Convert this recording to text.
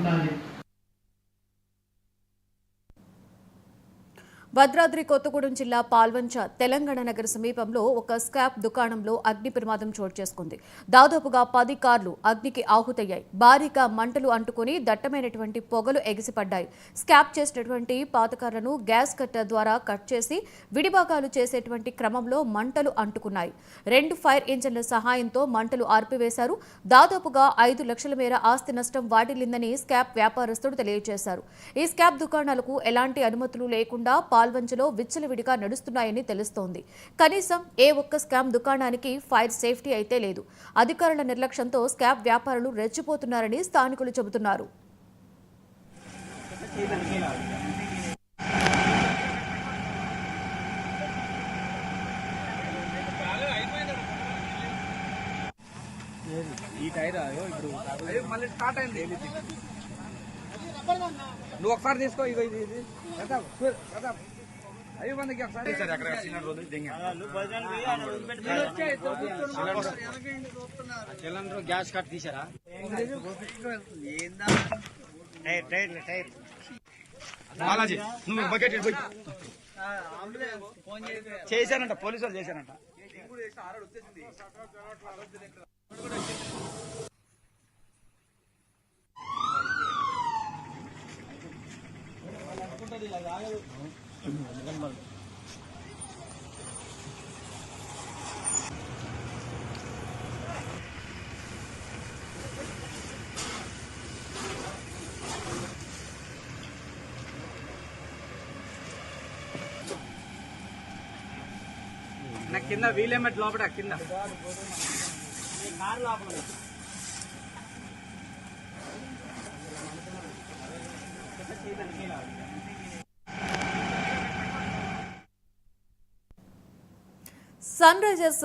ఉండాలి. భద్రాద్రి కొత్తగూడెం జిల్లా పాల్వంచ తెలంగాణ నగర సమీపంలో ఒక స్క్రాప్ దుకాణంలో అగ్ని ప్రమాదం చోటు చేసుకుంది. దాదాపుగా 10 కార్లు అగ్నికి ఆహుతయ్యాయి. భారీగా మంటలు అంటుకుని దట్టమైనటువంటి పొగలు ఎగిసిపడ్డాయి. స్క్రాప్ చేసినటువంటి పాత కార్లను గ్యాస్ కట్టర్ ద్వారా కట్ చేసి విడిభాగాలు చేసేటువంటి క్రమంలో మంటలు అంటుకున్నాయి. 2 ఫైర్ ఇంజన్ల సహాయంతో మంటలు ఆర్పివేశారు. దాదాపుగా 5 లక్షల మేర ఆస్తి నష్టం వాటిల్లిందని స్క్రాప్ వ్యాపారస్తుడు తెలియజేశారు. ఈ స్క్రాప్ దుకాణాలకు ఎలాంటి అనుమతులు లేకుండా పాల్వంచలో విచ్చలవిడిగా నడుస్తున్నాయని తెలుస్తోంది. కనీసం ఏ ఒక్క స్కామ్ దుకాణానికి ఫైర్ సేఫ్టీ అయితే లేదు. అధికారుల నిర్లక్ష్యంతో స్కామ్ వ్యాపారులు రెచ్చిపోతున్నారని స్థానికులు చెబుతున్నారు. నువ్వు ఒకసారి తీసుకో. ఇగో ఇది అవి మందికి ఒకసారి సిలిండర్ గ్యాస్ కట్ తీసారా? బాలాజీ నువ్వు బకెట్ చేశానంట, పోలీసు వాళ్ళు చేశానంట. నా కింద వీలేమెట్ లోపల కింద కారు లోపల సన్ రైజర్స్